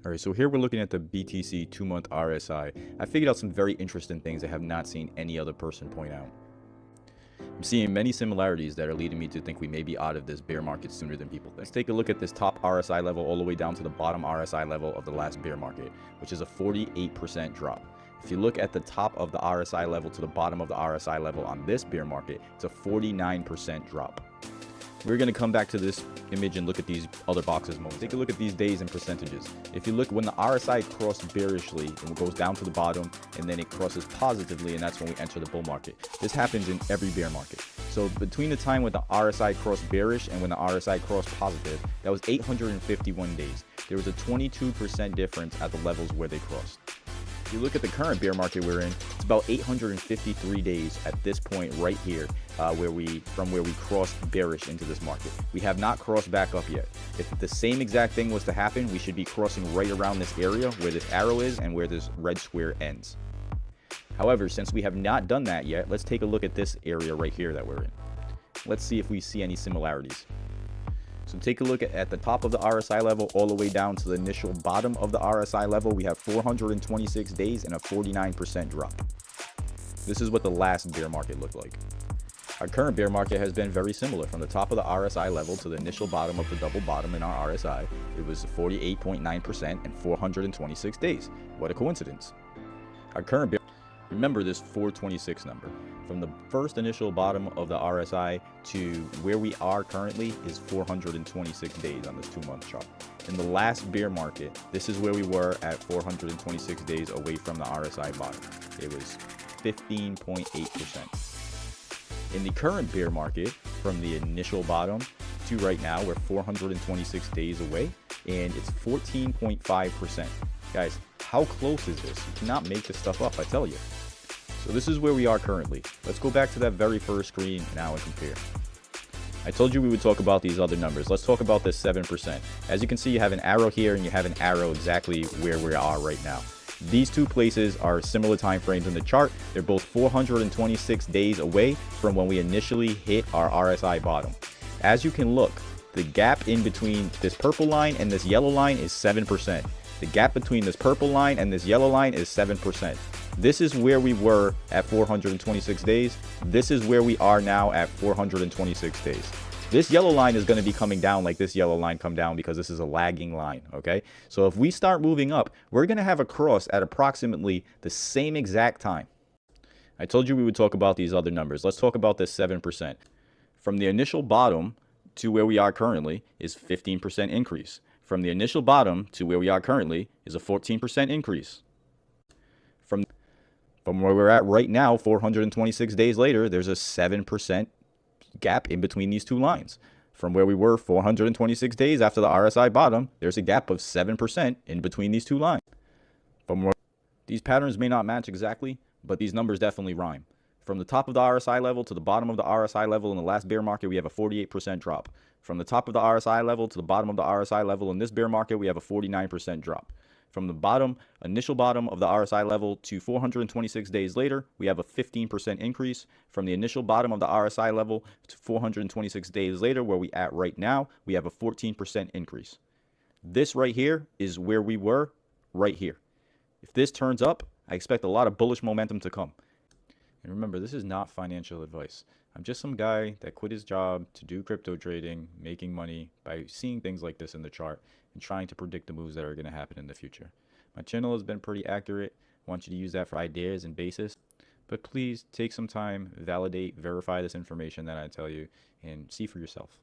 All right, so here we're looking at the BTC 2-month RSI. I figured out some very interesting things I have not seen any other person point out. I'm seeing many similarities that are leading me to think we may be out of this bear market sooner than people think. Let's take a look at this top RSI level all the way down to the bottom RSI level of the last bear market, which is a 48% drop. If you look at the top of the RSI level to the bottom of the RSI level on this bear market, it's a 49% drop. We're going to come back to this image and look at these other boxes more. Take a look at these days and percentages. If you look when the RSI crossed bearishly, it goes down to the bottom and then it crosses positively, and that's when we enter the bull market. This happens in every bear market. So between the time when the RSI crossed bearish and when the RSI crossed positive, that was 851 days. There was a 22% difference at the levels where they crossed. If you look at the current bear market we're in, it's about 853 days at this point right here, where we crossed bearish into this market. We have not crossed back up yet. If the same exact thing was to happen, we should be crossing right around this area where this arrow is and where this red square ends. However, since we have not done that yet, let's take a look at this area right here that we're in. Let's see if we see any similarities. So take a look at the top of the RSI level all the way down to the initial bottom of the RSI level. We have 426 days and a 49% drop. This is what the last bear market looked like. Our current bear market has been very similar. From the top of the RSI level to the initial bottom of the double bottom in our RSI, it was 48.9% and 426 days. What a coincidence. Our current bear, remember this 426 number. From the first initial bottom of the RSI to where we are currently is 426 days on this 2-month chart. In the last bear market, this is where we were at 426 days away from the RSI bottom. It was 15.8%. In the current bear market, from the initial bottom to right now, we're 426 days away, and it's 14.5%. Guys, how close is this? You cannot make this stuff up, I tell you. So this is where we are currently. Let's go back to that very first screen now and compare. I told you we would talk about these other numbers. Let's talk about this 7%. As you can see, you have an arrow here and you have an arrow exactly where we are right now. These two places are similar time frames in the chart. They're both 426 days away from when we initially hit our RSI bottom. As you can look, the gap in between this purple line and this yellow line is 7%. The gap between this purple line and this yellow line is 7%. This is where we were at 426 days. This is where we are now at 426 days. This yellow line is going to be coming down like this yellow line come down because this is a lagging line, okay? So if we start moving up, we're going to have a cross at approximately the same exact time. I told you we would talk about these other numbers. Let's talk about this 7%. From the initial bottom to where we are currently is 15% increase. From the initial bottom to where we are currently is a 14% increase. From where we're at right now, 426 days later, there's a 7% gap in between these two lines. From where we were 426 days after the RSI bottom, there's a gap of 7% in between these two lines. These patterns may not match exactly, but these numbers definitely rhyme. From the top of the RSI level to the bottom of the RSI level in the last bear market, we have a 48% drop. From the top of the RSI level to the bottom of the RSI level in this bear market, we have a 49% drop. From the initial bottom of the RSI level to 426 days later, we have a 15% increase. From the initial bottom of the RSI level to 426 days later, where we at right now, we have a 14% increase. This right here is where we were right here. If this turns up, I expect a lot of bullish momentum to come. And remember, this is not financial advice. I'm just some guy that quit his job to do crypto trading, making money by seeing things like this in the chart and trying to predict the moves that are going to happen in the future. My channel has been pretty accurate. I want you to use that for ideas and basis. But please take some time, validate, verify this information that I tell you, and see for yourself.